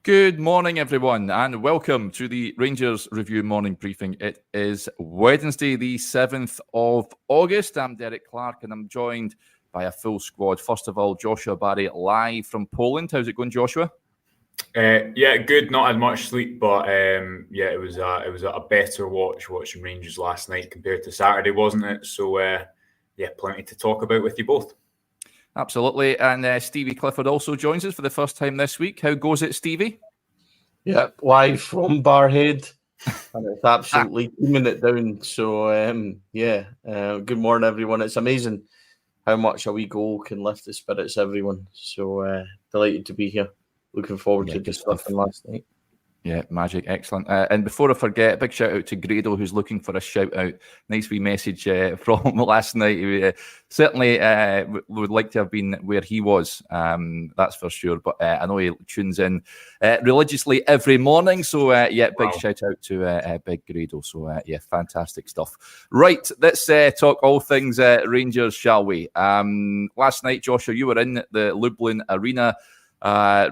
Good morning, everyone, and welcome to the Rangers Review Morning Briefing. It is Wednesday, the 7th of August. I'm Derek Clark, and I'm joined by a full squad. First of all, Joshua Barry, live from Poland. How's it going, Joshua? Yeah, good. Not had much sleep, but it was a better watching Rangers last night compared to Saturday, wasn't it? So plenty to talk about with you both. Absolutely. And Stevie Clifford also joins us for the first time this week. How goes it, Stevie? Yeah, live from Barhead. And it's absolutely teaming it down. So, good morning, everyone. It's amazing how much a wee goal can lift the spirits of everyone. So, delighted to be here. Looking forward to discussing last night. Yeah, magic. Excellent. And before I forget, big shout out to Grado, who's looking for a shout out. Nice wee message from last night. He certainly would like to have been where he was, that's for sure. But I know he tunes in religiously every morning. So, big shout out to Big Grado. So, fantastic stuff. Right, let's talk all things Rangers, shall we? Last night, Joshua, you were in the Lublin Arena.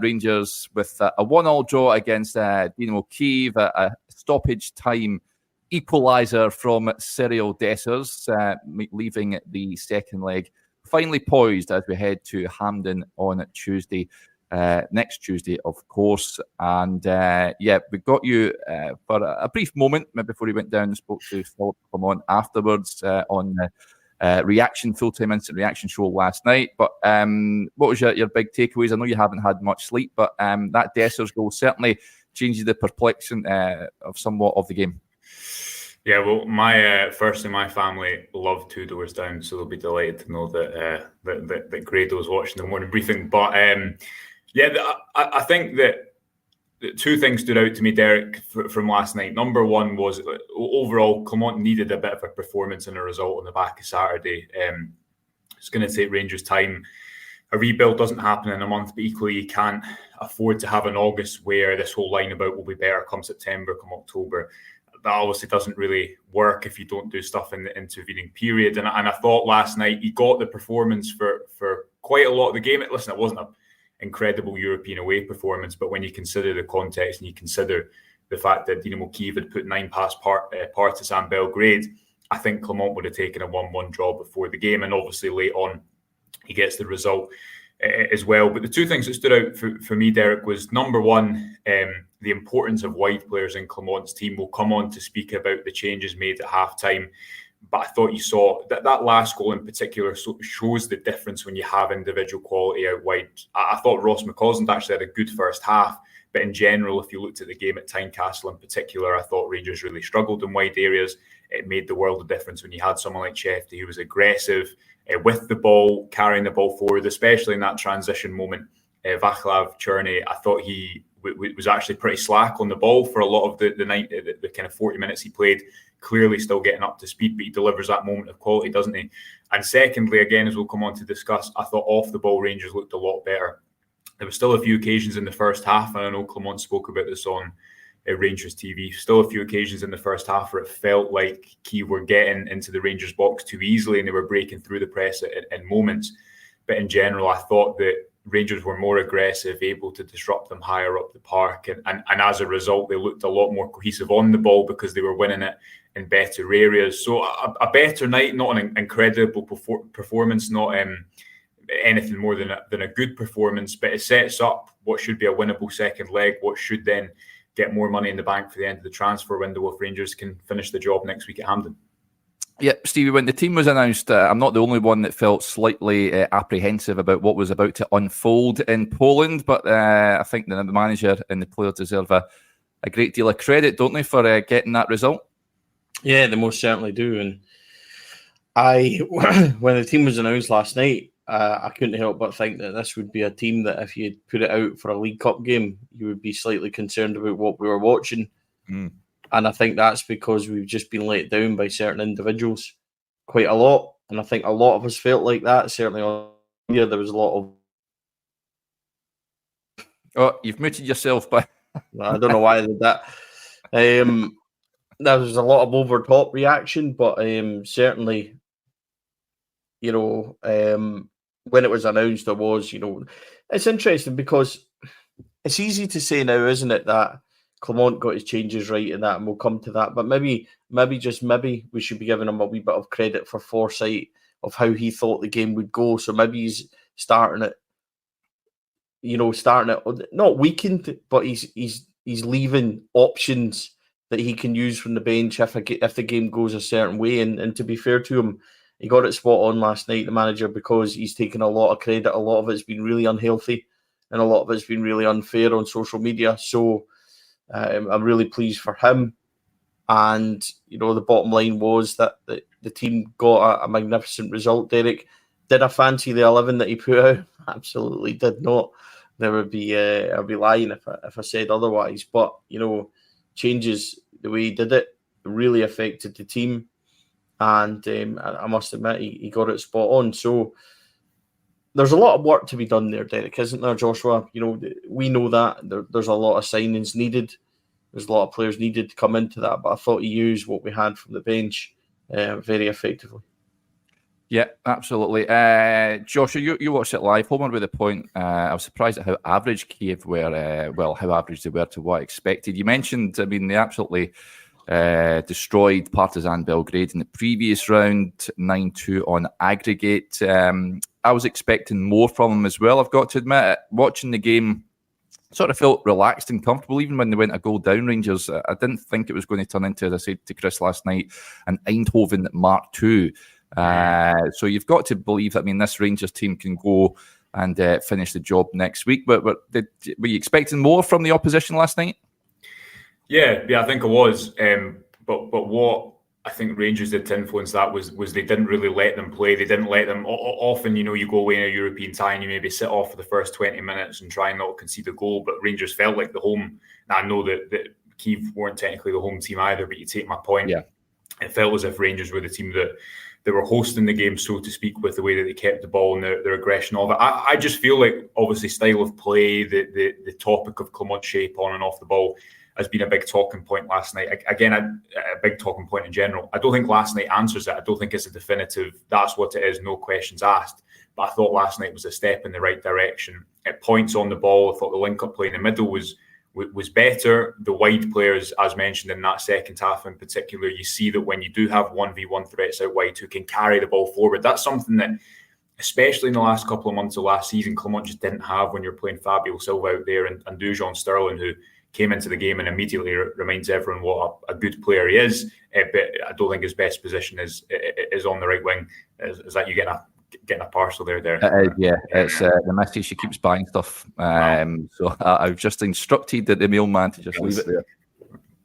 Rangers with a 1-1 draw against Dynamo Kyiv, a stoppage time equaliser from Cyriel Dessers, leaving the second leg finally poised as we head to Hampden on Tuesday, next Tuesday, of course. And we got you for a brief moment before he went down and spoke to Philip Clement afterwards on the reaction, full-time instant reaction show last night. But what was your big takeaways? I know you haven't had much sleep, but that Dessers goal certainly changes the perplexion of somewhat of the game. Yeah, well, my family love Two Doors Down, so they'll be delighted to know that Grado's watching the morning briefing. But I think that two things stood out to me, Derek, from last night. Number one was overall, Clement needed a bit of a performance and a result on the back of Saturday. It's going to take Rangers time. A rebuild doesn't happen in a month, but equally you can't afford to have an August where this whole line about will be better come September, come October. That obviously doesn't really work if you don't do stuff in the intervening period. And I thought last night he got the performance for quite a lot of the game. Listen, it wasn't a incredible European away performance, but when you consider the context and you consider the fact that Dynamo Kyiv had put 9 past Partizan Belgrade, I think Clement would have taken a 1-1 draw before the game, and obviously late on he gets the result as well. But the two things that stood out for me, Derek, was number one, the importance of wide players in Clement's team. We'll come on to speak about the changes made at half-time. But I thought you saw that last goal in particular shows the difference when you have individual quality out wide. I thought Ross McCausland actually had a good first half, but in general, if you looked at the game at Tynecastle in particular, I thought Rangers really struggled in wide areas. It made the world of difference when you had someone like Shefty who was aggressive with the ball, carrying the ball forward, especially in that transition moment. Vaclav Cherney, I thought he was actually pretty slack on the ball for a lot of the kind of 40 minutes he played. Clearly still getting up to speed, but he delivers that moment of quality, doesn't he? And secondly, again, as we'll come on to discuss, I thought off the ball Rangers looked a lot better. There were still a few occasions in the first half, and I know Clement spoke about this on Rangers TV, still a few occasions in the first half where it felt like Kyiv were getting into the Rangers box too easily and they were breaking through the press in moments. But in general, I thought that Rangers were more aggressive, able to disrupt them higher up the park. And as a result, they looked a lot more cohesive on the ball because they were winning it in better areas. So a better night, not an incredible performance, not anything more than a good performance, but it sets up what should be a winnable second leg, what should then get more money in the bank for the end of the transfer window if Rangers can finish the job next week at Hampden. Yeah, Stevie, when the team was announced, I'm not the only one that felt slightly apprehensive about what was about to unfold in Poland, but I think the manager and the players deserve a great deal of credit, don't they, for getting that result? Yeah, they most certainly do. And when the team was announced last night, I couldn't help but think that this would be a team that if you put it out for a League Cup game, you would be slightly concerned about what we were watching. And I think that's because we've just been let down by certain individuals quite a lot. And I think a lot of us felt like that. Certainly on here, there was a lot of... Oh, you've muted yourself, but... I don't know why I did that. There was a lot of over-top reaction, but certainly, when it was announced, there was, it's interesting because it's easy to say now, isn't it, that Clement got his changes right and that, and we'll come to that. But maybe we should be giving him a wee bit of credit for foresight of how he thought the game would go. So maybe he's starting it not weakened, but he's leaving options that he can use from the bench if the game goes a certain way. And to be fair to him, he got it spot on last night, the manager, because he's taken a lot of credit. A lot of it's been really unhealthy, and a lot of it's been really unfair on social media. So I'm really pleased for him. And, the bottom line was that the team got a magnificent result, Derek. Did I fancy the 11 that he put out? Absolutely did not. There would be I'd be lying if I said otherwise. But, changes the way he did it really affected the team. And I must admit, he got it spot on. So there's a lot of work to be done there, Derek, isn't there, Joshua? We know that. There's a lot of signings needed. There's a lot of players needed to come into that. But I thought he used what we had from the bench very effectively. Yeah, absolutely. Joshua, you watched it live. Home on with the point. I was surprised at how average Kyiv were, how average they were to what I expected. You mentioned, they absolutely destroyed Partizan Belgrade in the previous round, 9-2 on aggregate. I was expecting more from them as well, I've got to admit. Watching the game, sort of felt relaxed and comfortable, even when they went a goal down, Rangers. I didn't think it was going to turn into, as I said to Chris last night, an Eindhoven Mark II. So you've got to believe that, this Rangers team can go and finish the job next week. But were you expecting more from the opposition last night? Yeah, I think I was. But what I think Rangers did to influence that was they didn't really let them play. They didn't let them. Often, you go away in a European tie and you maybe sit off for the first 20 minutes and try not to concede a goal. But Rangers felt like the home. Now, I know that Kyiv weren't technically the home team either, but you take my point. Yeah. It felt as if Rangers were the team that they were hosting the game, so to speak, with the way that they kept the ball and their aggression of it. I just feel like, obviously, style of play, the topic of Clement's shape on and off the ball has been a big talking point last night. Again, a big talking point in general. I don't think last night answers it. I don't think it's a definitive, that's what it is, no questions asked. But I thought last night was a step in the right direction. At points on the ball, I thought the link-up play in the middle was better. The wide players, as mentioned in that second half in particular, you see that when you do have 1v1 threats out wide who can carry the ball forward, that's something that, especially in the last couple of months of last season, Clement just didn't have when you're playing Fabio Silva out there and Dujon Sterling, who came into the game and immediately reminds everyone what a good player he is. But I don't think his best position is on the right wing. Is that you getting a parcel there? It's the message. She keeps buying stuff. So I've just instructed the mailman to just leave it there.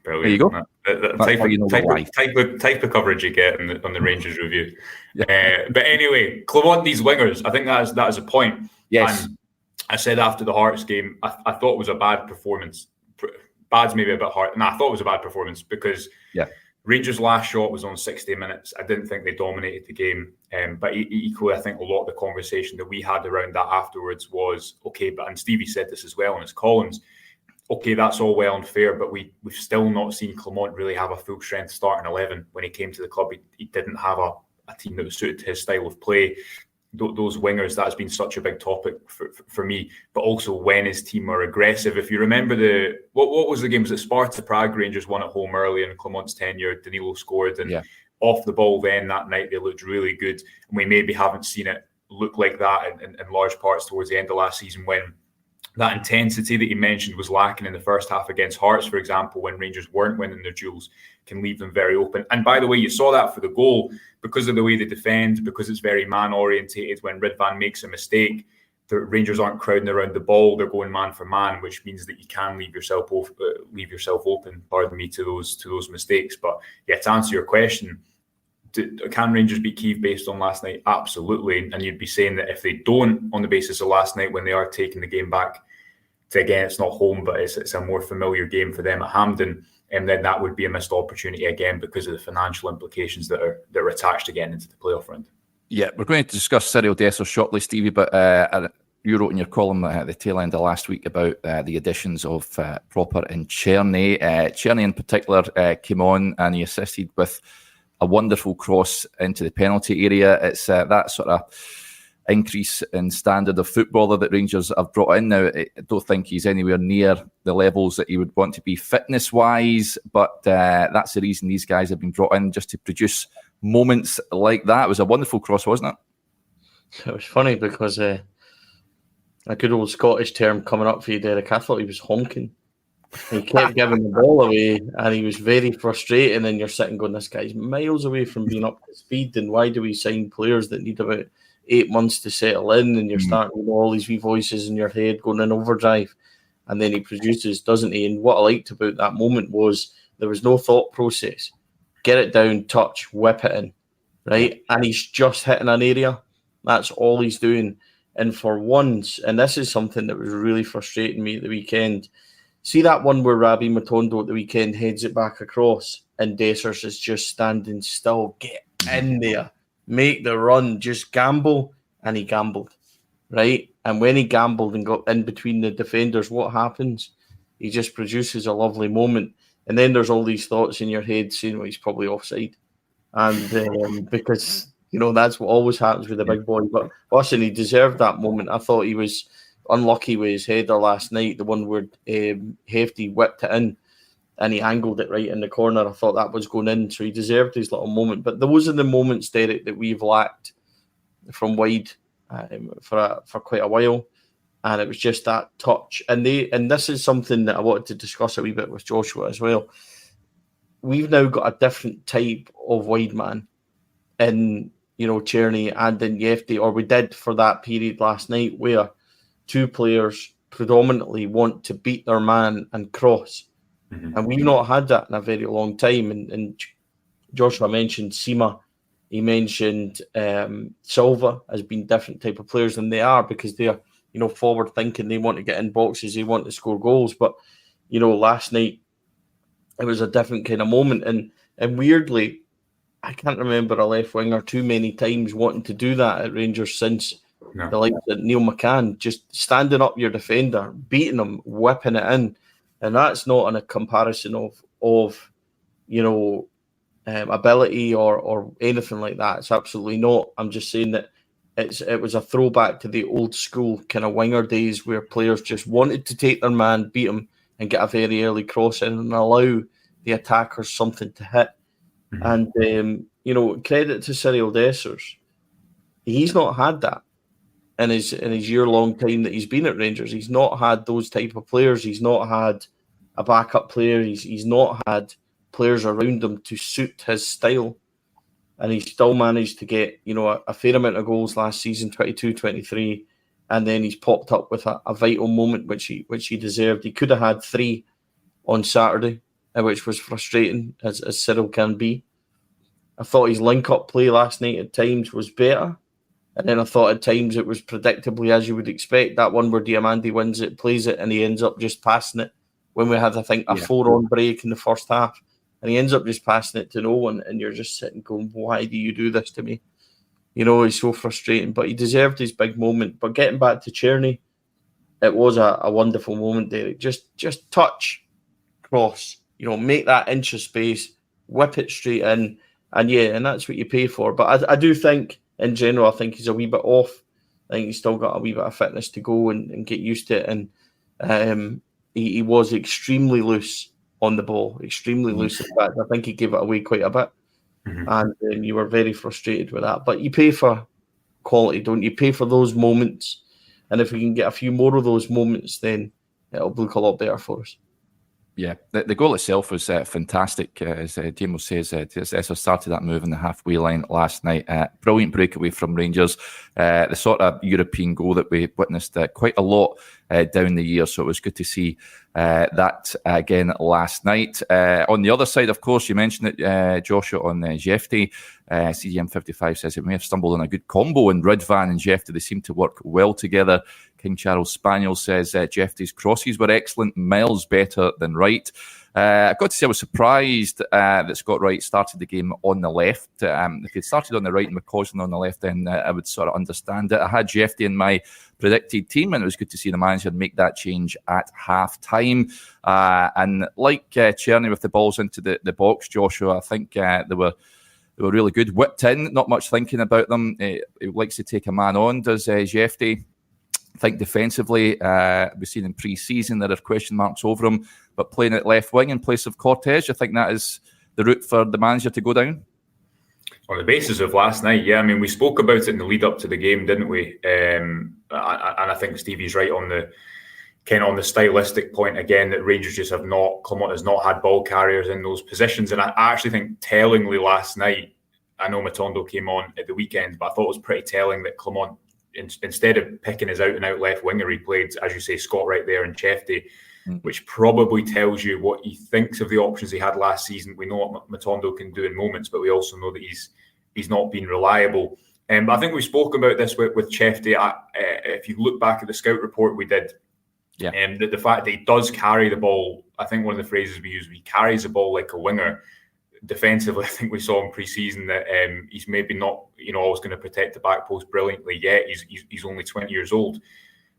Brilliant. There you go. Type of coverage you get on the Rangers review. Yeah. But anyway, Clement needs wingers. I think that is a point. Yes. And I said after the Hearts game, I thought it was a bad performance. Bad's maybe a bit hard. No, I thought it was a bad performance because Rangers' last shot was on 60 minutes. I didn't think they dominated the game. But equally, I think a lot of the conversation that we had around that afterwards was, okay, and Stevie said this as well in his columns, okay, that's all well and fair, but we've still not seen Clement really have a full-strength starting 11. When he came to the club, he didn't have a team that was suited to his style of play. Those wingers, that's been such a big topic for me, but also when his team are aggressive. If you remember what was the game? Was it Sparta Prague? Rangers won at home early in Clement's tenure. Danilo scored, and off the ball then that night they looked really good. And we maybe haven't seen it look like that in large parts towards the end of last season, when that intensity that you mentioned was lacking in the first half against Hearts, for example, when Rangers weren't winning their duels, can leave them very open. And by the way, you saw that for the goal because of the way they defend, because it's very man-orientated. When Ridvan makes a mistake, the Rangers aren't crowding around the ball, they're going man for man, which means that you can leave yourself open, pardon me, to those mistakes. But yeah, to answer your question, can Rangers beat Kyiv based on last night? Absolutely. And you'd be saying that if they don't, on the basis of last night, when they are taking the game back to, again, it's not home, but it's a more familiar game for them at Hampden, and then that would be a missed opportunity again because of the financial implications that are attached again into the playoff round. Yeah, we're going to discuss Cyriel Dessers shortly, Stevie, but you wrote in your column at the tail end of last week about the additions of Proper and Czerny. Czerny in particular came on and he assisted with a wonderful cross into the penalty area. It's that sort of increase in standard of footballer that Rangers have brought in. Now, I don't think he's anywhere near the levels that he would want to be fitness-wise, but that's the reason these guys have been brought in, just to produce moments like that. It was a wonderful cross, wasn't it? It was funny because a good old Scottish term coming up for you, Derek. I thought he was honking. He kept giving the ball away, and he was very frustrating. And you're sitting going, this guy's miles away from being up to speed. And why do we sign players that need about 8 months to settle in? And you're starting with all these wee voices in your head going in overdrive. And then he produces, doesn't he? And what I liked about that moment was there was no thought process. Get it down, touch, whip it in, right? And he's just hitting an area. That's all he's doing. And for once, and this is something that was really frustrating me at the weekend. See that one where Rabbi Matondo at the weekend heads it back across and Dessers is just standing still. Get in there. Make the run. Just gamble. And he gambled, right? And when he gambled and got in between the defenders, what happens? He just produces a lovely moment. And then there's all these thoughts in your head saying, well, he's probably offside. And because, that's what always happens with the big boy. But listen, he deserved that moment. I thought he was unlucky with his header last night, the one where Hefty whipped it in and he angled it right in the corner. I thought that was going in, so he deserved his little moment. But those are the moments, Derek, that we've lacked from wide for quite a while, and it was just that touch. And this is something that I wanted to discuss a wee bit with Joshua as well. We've now got a different type of wide man in Tierney and in Yefty, or we did for that period last night, where two players predominantly want to beat their man and cross. Mm-hmm. And we've not had that in a very long time. And Joshua mentioned Sima. He mentioned Silva as being different type of players, and they are, because they're, forward thinking. They want to get in boxes. They want to score goals. But, last night it was a different kind of moment. And weirdly, I can't remember a left winger too many times wanting to do that at Rangers since the likes of Neil McCann, just standing up your defender, beating him, whipping it in. And that's not in a comparison of ability or anything like that. It's absolutely not. I'm just saying that it was a throwback to the old school kind of winger days where players just wanted to take their man, beat him, and get a very early cross in and allow the attackers something to hit. Mm-hmm. And credit to Cyriel Dessers. He's not had that in his year-long time that he's been at Rangers. He's not had those type of players. He's not had a backup player. He's not had players around him to suit his style. And he still managed to get, a fair amount of goals last season, 22-23. And then he's popped up with a vital moment, which he deserved. He could have had 3 on Saturday, which was frustrating, as Cyriel can be. I thought his link-up play last night at times was better. And then I thought at times it was predictably as you would expect. That one where Diamandi wins it, plays it, and he ends up just passing it. When we had, I think, a 4-on break in the first half. And he ends up just passing it to no one. And you're just sitting going, why do you do this to me? It's so frustrating. But he deserved his big moment. But getting back to Tierney, it was a wonderful moment, Derek. Just touch, cross, make that inch of space, whip it straight in. And that's what you pay for. But I do think, in general, I think he's a wee bit off. I think he's still got a wee bit of fitness to go and get used to it. And he was extremely loose on the ball, extremely loose. In fact, I think he gave it away quite a bit. Mm-hmm. And you were very frustrated with that. But you pay for quality, don't you? Pay for those moments. And if we can get a few more of those moments, then it'll look a lot better for us. Yeah, the goal itself was fantastic. As Damo says, Dessers started that move in the halfway line last night. Brilliant breakaway from Rangers. The sort of European goal that we witnessed quite a lot down the year. So it was good to see that again last night. On the other side, of course, you mentioned it, Joshua, on Jefty. CGM55 says it may have stumbled on a good combo in Ridvan and Jefty. They seem to work well together. King Charles Spaniel says Jefty's crosses were excellent, miles better than Wright. I've got to say I was surprised that Scott Wright started the game on the left. If he'd started on the right and McCausland on the left, then I would sort of understand it. I had Jefty in my predicted team, and it was good to see the manager make that change at half-time. And like Tierney with the balls into the box, Joshua, I think there were They were really good. Whipped in, not much thinking about them. He likes to take a man on, does Jefty. Think defensively, we've seen in pre-season there are question marks over him, but playing at left wing in place of Cortez, I think that is the route for the manager to go down? On the basis of last night, yeah. I mean, we spoke about it in the lead up to the game, didn't we? And I think Stevie's right on the stylistic point again, that Rangers just Clermont has not had ball carriers in those positions. And I actually think tellingly last night, I know Matondo came on at the weekend, but I thought it was pretty telling that Clermont, instead of picking his out-and-out left winger, he played, as you say, Scott right there and Chefty, which probably tells you what he thinks of the options he had last season. We know what Matondo can do in moments, but we also know that he's not been reliable. But I think we spoke about this with Chefty. If you look back at the scout report we did, the fact that he does carry the ball, I think one of the phrases we use, he carries the ball like a winger. Defensively, I think we saw in pre-season that he's maybe not, always going to protect the back post brilliantly yet. He's only 20 years old.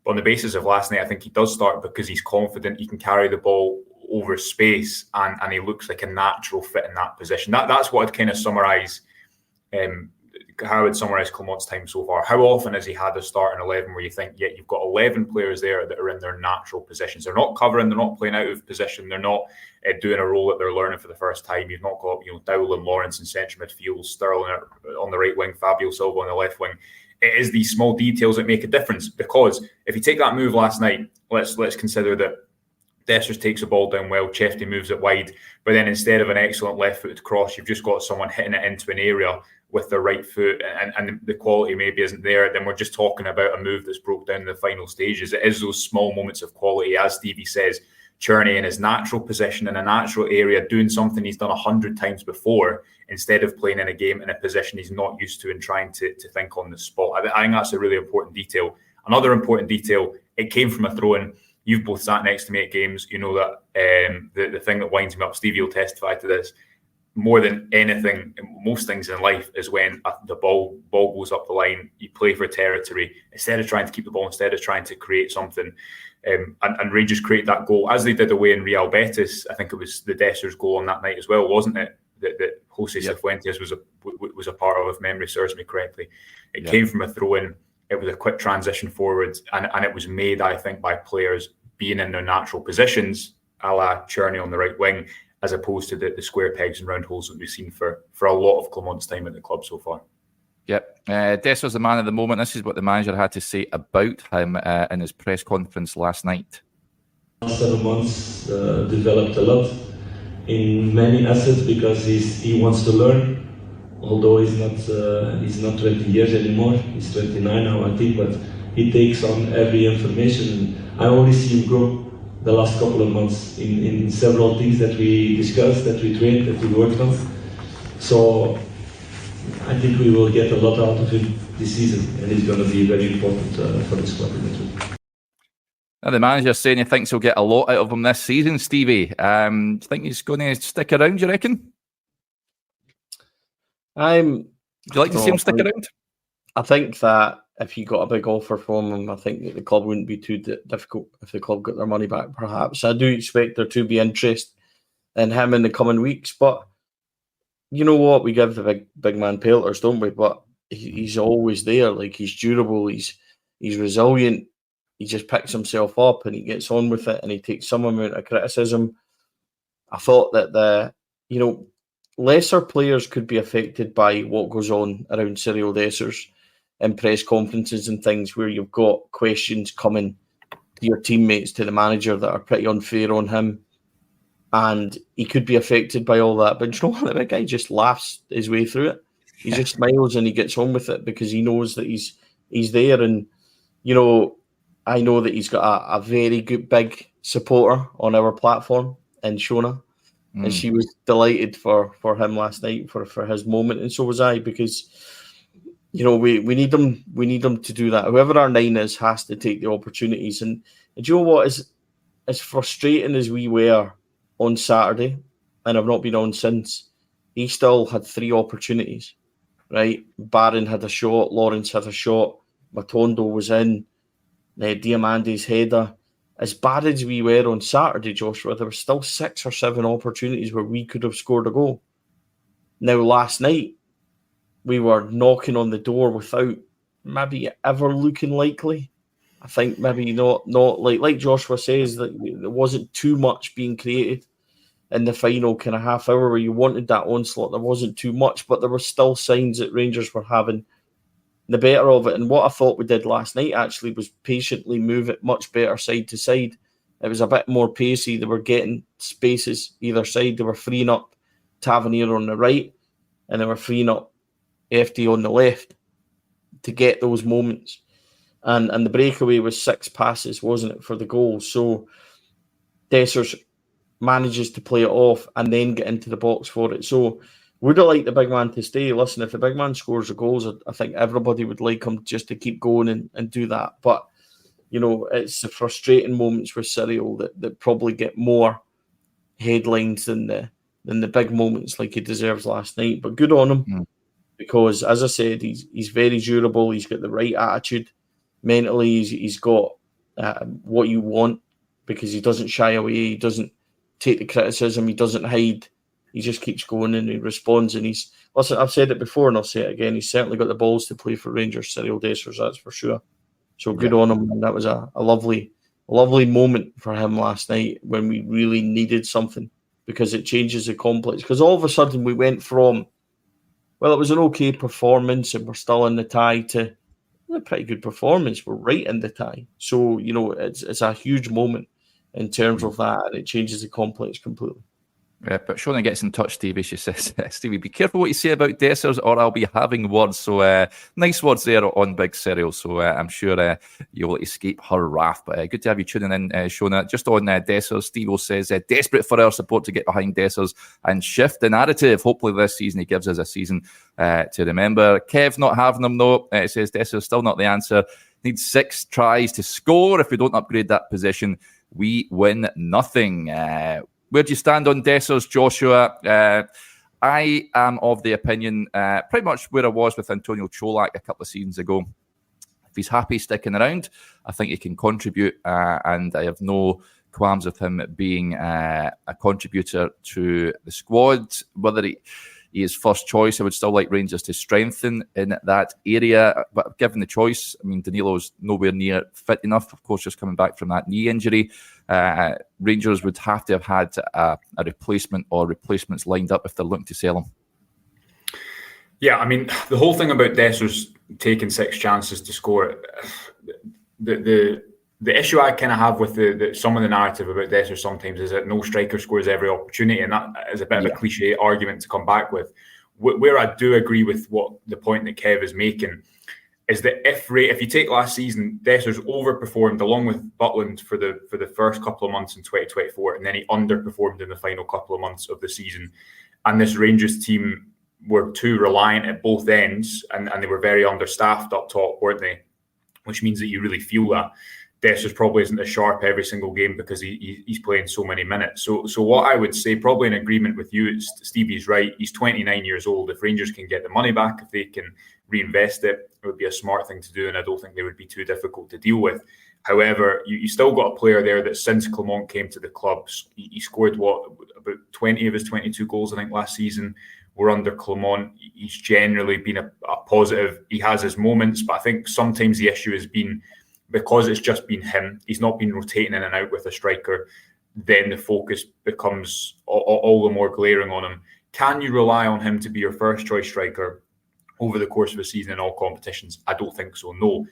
But on the basis of last night, I think he does start because he's confident he can carry the ball over space, and he looks like a natural fit in that position. That's what I'd kind of summarise. How I'd summarise Clermont's time so far. How often has he had a starting 11 where you think, yeah, you've got 11 players there that are in their natural positions. They're not covering, they're not playing out of position, they're not doing a role that they're learning for the first time. You've not got, Dowell and Lawrence in central midfield, Sterling on the right wing, Fabio Silva on the left wing. It is these small details that make a difference, because if you take that move last night, let's consider that Dessers takes the ball down well, Chefty moves it wide, but then instead of an excellent left-footed cross, you've just got someone hitting it into an area with their right foot, and the quality maybe isn't there, then we're just talking about a move that's broke down in the final stages. It is those small moments of quality, as Stevie says, Cherney in his natural position in a natural area, doing something he's done 100 times before, instead of playing in a game in a position he's not used to and trying to think on the spot. I think that's a really important detail. Another important detail, it came from a throw-in. You've both sat next to me at games. You know that the thing that winds me up, Stevie will testify to this, more than anything, most things in life, is when the ball goes up the line, you play for territory, instead of trying to keep the ball, instead of trying to create something. And Rangers create that goal, as they did away in Real Betis. I think it was the Dessers goal on that night as well, wasn't it? That Jose Cifuentes was a part of, if memory serves me correctly. It came from a throw-in. It was a quick transition forward, and it was made, I think, by players being in their natural positions, a la Cherney on the right wing, as opposed to the square pegs and round holes that we've seen for a lot of Clermont's time at the club so far. Yep. Dessers the man of the moment. This is what the manager had to say about him in his press conference last night. 7 months developed a lot in many assets because he wants to learn. Although he's not 20 years anymore, he's 29 now, I think, but he takes on every information. And I only see him grow the last couple of months in several things that we discussed, that we trained, that we worked on. So I think we will get a lot out of him this season, and he's going to be very important for the squad in the team. Now the manager's saying he thinks he'll get a lot out of him this season, Stevie. Do you think he's going to stick around, do you reckon? Would you like to see him stick around? I think that if you got a big offer from him, I think that the club wouldn't be too difficult if the club got their money back, perhaps. I do expect there to be interest in him in the coming weeks, but you know what? We give the big man pelters, don't we? But he's always there. Like, he's durable, he's resilient. He just picks himself up and he gets on with it, and he takes some amount of criticism. I thought that lesser players could be affected by what goes on around Cyriel Dessers in press conferences and things, where you've got questions coming to your teammates, to the manager, that are pretty unfair on him. And he could be affected by all that. But you know what? The guy just laughs his way through it. He just smiles and he gets on with it because he knows that he's there. And, I know that he's got a very good big supporter on our platform in Shona. And she was delighted for him last night, for his moment. And so was I, because, we need him. We need him to do that. Whoever our 9 is has to take the opportunities. And do you know what? As frustrating as we were on Saturday, and I've not been on since, he still had 3 opportunities, right? Barron had a shot, Lawrence had a shot, Matondo was in, Diamandi's header. As bad as we were on Saturday, Joshua, there were still 6 or 7 opportunities where we could have scored a goal. Now, last night, we were knocking on the door without maybe ever looking likely. I think maybe not like Joshua says, that there wasn't too much being created in the final kind of half hour where you wanted that onslaught. There wasn't too much, but there were still signs that Rangers were having the better of it. And what I thought we did last night actually was patiently move it much better side to side. It was a bit more pacey. They were getting spaces either side. They were freeing up Tavernier on the right, and they were freeing up FD on the left to get those moments. And the breakaway was 6 passes, wasn't it, for the goal? So Dessers manages to play it off and then get into the box for it. So would I like the big man to stay? Listen, if the big man scores the goals, I think everybody would like him just to keep going and do that. But, you know, it's the frustrating moments with Cyriel that probably get more headlines than the big moments like he deserves last night. But good on him, because, as I said, he's very durable. He's got the right attitude. Mentally, he's got what you want, because he doesn't shy away. He doesn't take the criticism. He doesn't hide. He just keeps going and he responds. And listen, I've said it before and I'll say it again. He's certainly got the balls to play for Rangers, Cyriel Dessers, that's for sure. So good on him. And that was a lovely moment for him last night when we really needed something, because it changes the complex. Because all of a sudden we went from, well, it was an okay performance and we're still in the tie, to a pretty good performance. We're right in the tie. So, you know, it's a huge moment in terms of that, and it changes the complex completely. Yeah, but Shona gets in touch, Stevie. She says, Stevie, be careful what you say about Dessers or I'll be having words. So nice words there on Big Cyriel. So I'm sure you'll escape her wrath. But good to have you tuning in, Shona. Just on Dessers, Steve says, desperate for our support to get behind Dessers and shift the narrative. Hopefully this season he gives us a season to remember. Kev not having them though. It says Dessers still not the answer. Needs 6 tries to score. If we don't upgrade that position, we win nothing. Where do you stand on Dessers, Joshua? I am of the opinion, pretty much where I was with Antonio Cholak a couple of seasons ago. If he's happy sticking around, I think he can contribute, and I have no qualms of him being a contributor to the squad. Whether he is first choice, I would still like Rangers to strengthen in that area. But given the choice, I mean, Danilo's nowhere near fit enough, of course, just coming back from that knee injury. Rangers would have to have had a replacement or replacements lined up if they're looking to sell him. Yeah, I mean, the whole thing about Dessers taking 6 chances to score, the issue I kind of have with some of the narrative about Dessers sometimes is that no striker scores every opportunity, and that is a bit of a cliche argument to come back with. Where I do agree with what the point that Kev is making is that if you take last season, Dessers overperformed along with Butland for the first couple of months in 2024, and then he underperformed in the final couple of months of the season. And this Rangers team were too reliant at both ends, and they were very understaffed up top, weren't they? Which means that you really feel that Dessers probably isn't as sharp every single game because he's playing so many minutes. So what I would say, probably in agreement with you, Stevie's right. He's 29 years old. If Rangers can get the money back, if they can reinvest it, it would be a smart thing to do, and I don't think they would be too difficult to deal with. However, you still got a player there that since Clement came to the club, he scored about 20 of his 22 goals, I think, last season were under Clement. He's generally been a positive. He has his moments, but I think sometimes the issue has been because it's just been him. He's not been rotating in and out with a striker. Then the focus becomes all the more glaring on him. Can you rely on him to be your first choice striker over the course of a season in all competitions? I don't think so, no.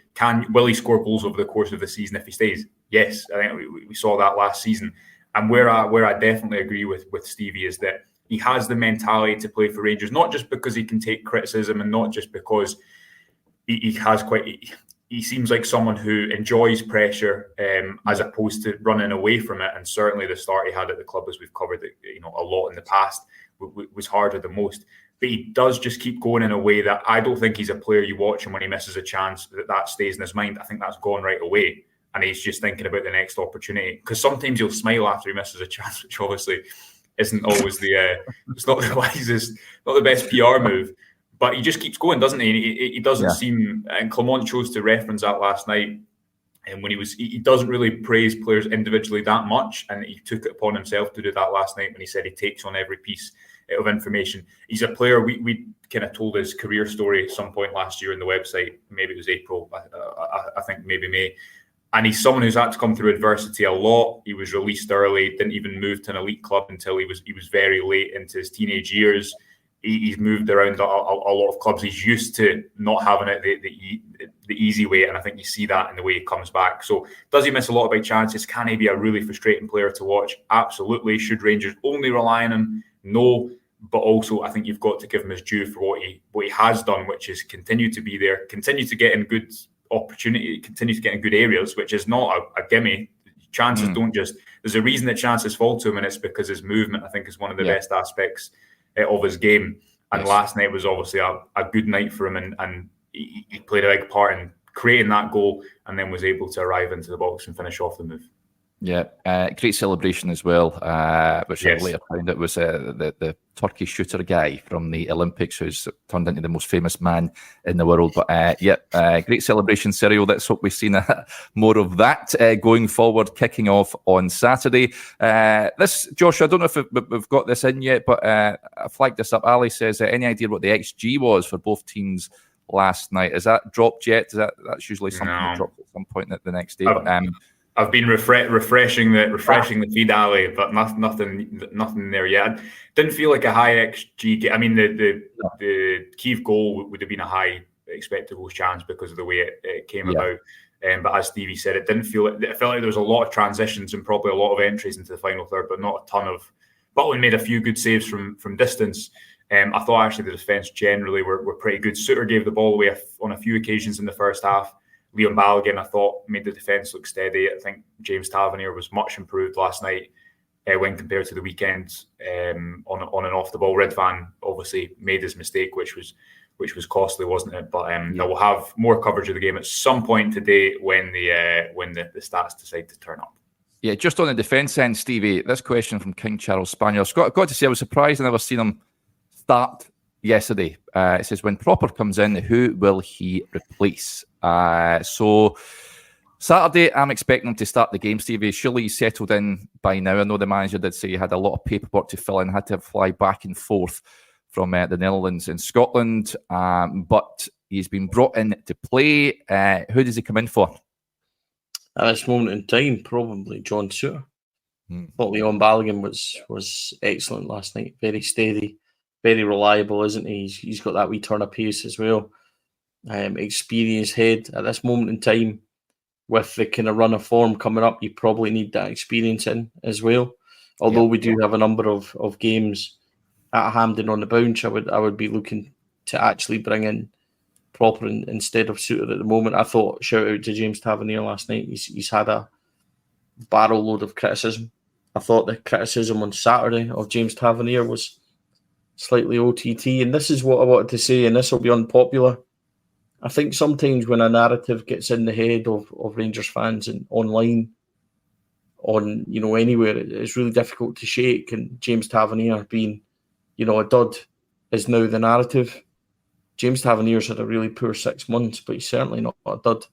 Will he score goals over the course of the season if he stays? Yes, I think we saw that last season. And where I definitely agree with Stevie is that he has the mentality to play for Rangers, not just because he can take criticism and not just because he seems like someone who enjoys pressure as opposed to running away from it. And certainly the start he had at the club, as we've covered a lot in the past, was harder than most. But he does just keep going in a way that I don't think he's a player you watch him when he misses a chance that stays in his mind. I think that's gone right away. And he's just thinking about the next opportunity. Because sometimes he'll smile after he misses a chance, which obviously isn't always it's not the wisest, not the best PR move. But he just keeps going, doesn't he? He doesn't seem, and Clement chose to reference that last night. And when he doesn't really praise players individually that much, and he took it upon himself to do that last night when he said he takes on every piece of information. He's a player, we kind of told his career story at some point last year on the website. Maybe it was April, I think maybe May. And he's someone who's had to come through adversity a lot. He was released early, didn't even move to an elite club until he was very late into his teenage years. He's moved around a lot of clubs. He's used to not having it the easy way, and I think you see that in the way he comes back. So does he miss a lot of big chances? Can he be a really frustrating player to watch? Absolutely. Should Rangers only rely on him? No. But also, I think you've got to give him his due for what he has done, which is continue to be there, continue to get in good opportunity, continue to get in good areas, which is not a gimme. Chances don't just... There's a reason that chances fall to him, and it's because his movement, I think, is one of the best aspects of his game. And last night was obviously a good night for him, and he played a big part in creating that goal, and then was able to arrive into the box and finish off the move. Yeah, great celebration as well, which I later found it was the Turkey shooter guy from the Olympics who's turned into the most famous man in the world. But great celebration, Cyriel. Let's hope we've seen more of that going forward, kicking off on Saturday. Josh, I don't know if we've got this in yet, but I flagged this up. Ali says, any idea what the XG was for both teams last night? Is that dropped yet? That's usually something that drops at some point the next day. I've been refreshing the feed, Ali, but nothing there yet. Didn't feel like a high XG. I mean, the Kyiv goal would have been a high expected goals chance because of the way it came about. But as Stevie said, it felt like there was a lot of transitions and probably a lot of entries into the final third, but not a ton of. Butland made a few good saves from distance. I thought actually the defence generally were pretty good. Suter gave the ball away on a few occasions in the first half. Liam Balogun, I thought, made the defence look steady. I think James Tavernier was much improved last night when compared to the weekend on and off the ball. Ridvan obviously made his mistake, which was costly, wasn't it? But we'll have more coverage of the game at some point today when the stats decide to turn up. Yeah, just on the defence end, Stevie, this question from King Charles Spaniel. I've got to say, I was surprised I never seen him start yesterday. It says, when Proper comes in, who will he replace? So Saturday, I'm expecting him to start the game, Stevie. Surely he's settled in by now. I know the manager did say he had a lot of paperwork to fill in, had to fly back and forth from the Netherlands and Scotland, but he's been brought in to play. Who does he come in for? At this moment in time, probably John Suter. I thought Leon Balogun was excellent last night. Very steady, very reliable, isn't he? He's got that wee turn of pace as well. Experienced head. At this moment in time, with the kind of run of form coming up, you probably need that experience in as well. Although we do have a number of games at Hampden on the bounce, I would be looking to actually bring in Proper instead of Suter at the moment. I thought, shout out to James Tavernier last night. He's had a barrel load of criticism. I thought the criticism on Saturday of James Tavernier was slightly OTT, and this is what I wanted to say, and this will be unpopular. I think sometimes when a narrative gets in the head of Rangers fans and online, on anywhere, it's really difficult to shake. And James Tavernier being, a dud, is now the narrative. James Tavernier's had a really poor 6 months, but he's certainly not a dud.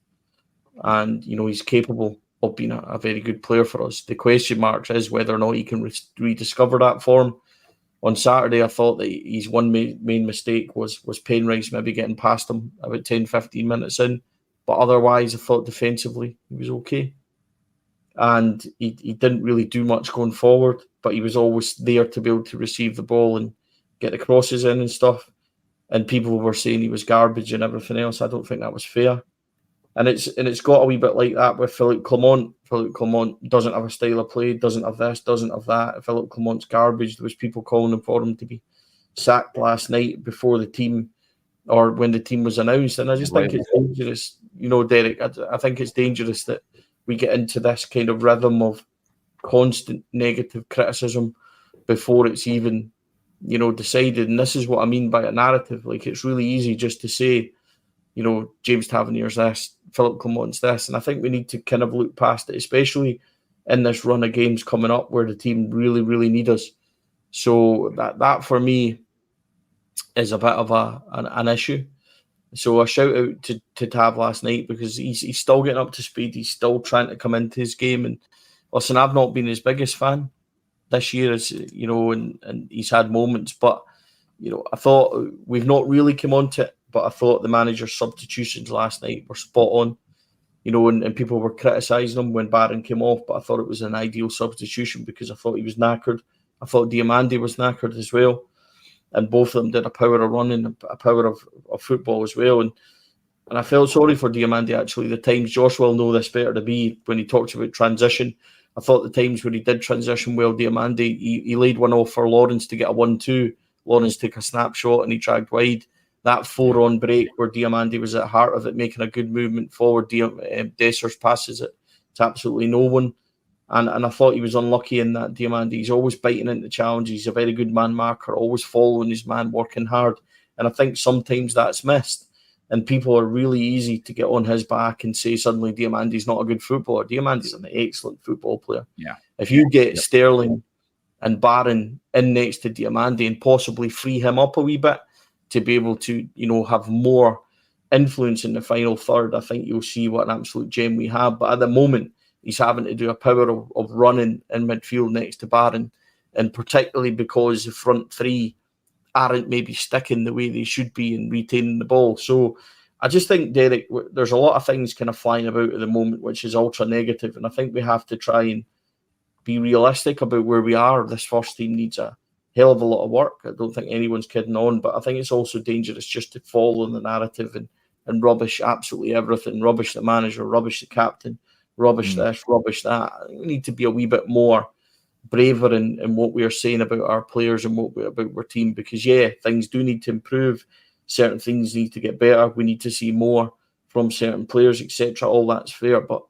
And, he's capable of being a very good player for us. The question mark is whether or not he can rediscover that form. On Saturday, I thought that his one main mistake was Penrice maybe getting past him about 10-15 minutes in. But otherwise, I thought defensively he was okay. And he didn't really do much going forward, but he was always there to be able to receive the ball and get the crosses in and stuff. And people were saying he was garbage and everything else. I don't think that was fair. And it's got a wee bit like that with Philippe Clement. Philippe Clement doesn't have a style of play, doesn't have this, doesn't have that. Philippe Clement's garbage. There was people calling for him to be sacked last night before the team, or when the team was announced. And I just think it's dangerous, Derek. I think it's dangerous that we get into this kind of rhythm of constant negative criticism before it's even, decided. And this is what I mean by a narrative. Like, it's really easy just to say, James Tavernier's this, Philippe Clement's this. And I think we need to kind of look past it, especially in this run of games coming up where the team really, really need us. So that for me is a bit of an issue. So a shout out to Tav last night, because he's still getting up to speed. He's still trying to come into his game. And listen, I've not been his biggest fan. this year, as you know, and he's had moments. But I thought we've not really come on to it. But I thought the manager's substitutions last night were spot on. And people were criticising him when Barron came off, but I thought it was an ideal substitution because I thought he was knackered. I thought Diomande was knackered as well. And both of them did a power of running, a power of football as well. And I felt sorry for Diomande, actually. The times, Josh will know this better than me, when he talks about transition. I thought the times when he did transition well, Diomande, he laid one off for Lawrence to get a 1-2. Lawrence took a snapshot and he dragged wide. That 4-on break where Diomande was at the heart of it, making a good movement forward. Dessers passes it to absolutely no one. And I thought he was unlucky in that, Diomande. He's always biting into challenges. He's a very good man marker, always following his man, working hard. And I think sometimes that's missed. And people are really easy to get on his back and say suddenly Diamande's not a good footballer. Diamande's an excellent football player. Yeah. If you get Sterling and Barron in next to Diomande and possibly free him up a wee bit, to be able to, have more influence in the final third, I think you'll see what an absolute gem we have. But at the moment, he's having to do a power of running in midfield next to Barron, and particularly because the front three aren't maybe sticking the way they should be and retaining the ball. So I just think, Derek, there's a lot of things kind of flying about at the moment, which is ultra negative. And I think we have to try and be realistic about where we are. This first team needs a hell of a lot of work. I don't think anyone's kidding on, but I think it's also dangerous just to follow the narrative and rubbish absolutely everything, rubbish the manager, rubbish the captain, rubbish this, rubbish that. I think we need to be a wee bit more braver in what we are saying about our players and about our team, because things do need to improve. Certain things need to get better. We need to see more from certain players, etc. All that's fair, but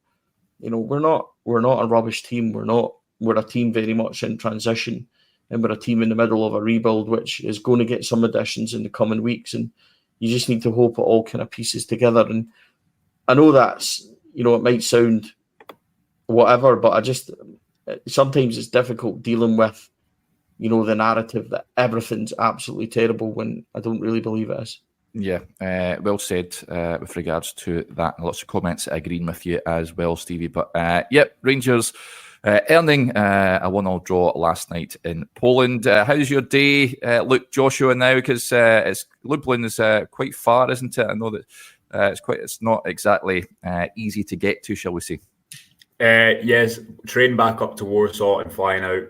we're not a rubbish team. We're a team very much in transition. And we're a team in the middle of a rebuild, which is going to get some additions in the coming weeks. And you just need to hope it all kind of pieces together. And I know that's, it might sound whatever, but sometimes it's difficult dealing with, the narrative that everything's absolutely terrible when I don't really believe it is. Yeah, well said with regards to that. Lots of comments agreeing with you as well, Stevie. But Rangers earning a 1-1 draw last night in Poland. How's your day look, Joshua, now? Because Lublin is quite far, isn't it? I know that it's not exactly easy to get to, shall we say? Yes, train back up to Warsaw and flying out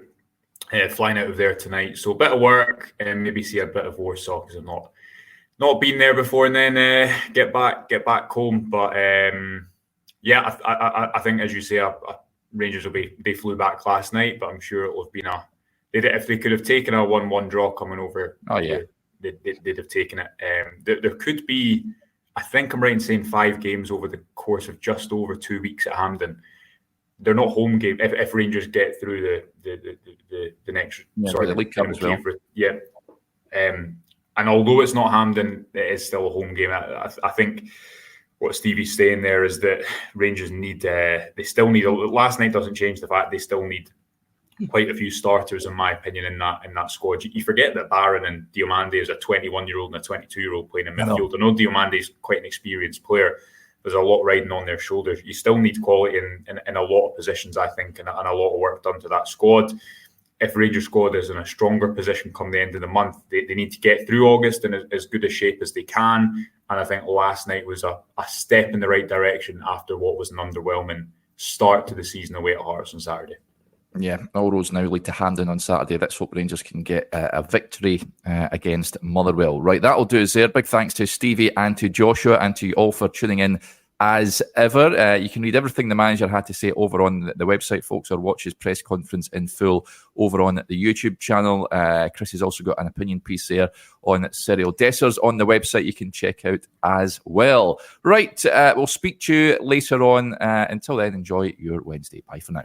of there tonight. So a bit of work and maybe see a bit of Warsaw because I've not been there before, and then get back home. But I think, as you say, Rangers they flew back last night, but I'm sure it will have been if they could have taken a 1-1 draw coming over. Oh yeah, they'd have taken it. There could be, I think I'm right in saying, 5 games over the course of just over 2 weeks at Hampden. They're not home game if Rangers get through the next the League Cup as well. And although it's not Hampden, it is still a home game. I think what Stevie's saying there is that Rangers they still need. Last night doesn't change the fact they still need quite a few starters, in my opinion, in that squad. You forget that Barron and Diomande is a 21-year-old and a 22-year-old playing in midfield. I know Diomande's quite an experienced player. There's a lot riding on their shoulders. You still need quality in a lot of positions, I think, and a lot of work done to that squad. If Rangers squad is in a stronger position come the end of the month, they need to get through August in as good a shape as they can. And I think last night was a step in the right direction after what was an underwhelming start to the season away at Hearts on Saturday. Yeah, all roads now lead to Hampden on Saturday. Let's hope Rangers can get a victory against Motherwell. Right, that'll do us there. Big thanks to Stevie and to Joshua and to you all for tuning in as ever. You can read everything the manager had to say over on the website, folks, or watch his press conference in full over on the YouTube channel. Chris has also got an opinion piece there on Cyriel Dessers on the website you can check out as well. Right, we'll speak to you later on. Until then, enjoy your Wednesday. Bye for now.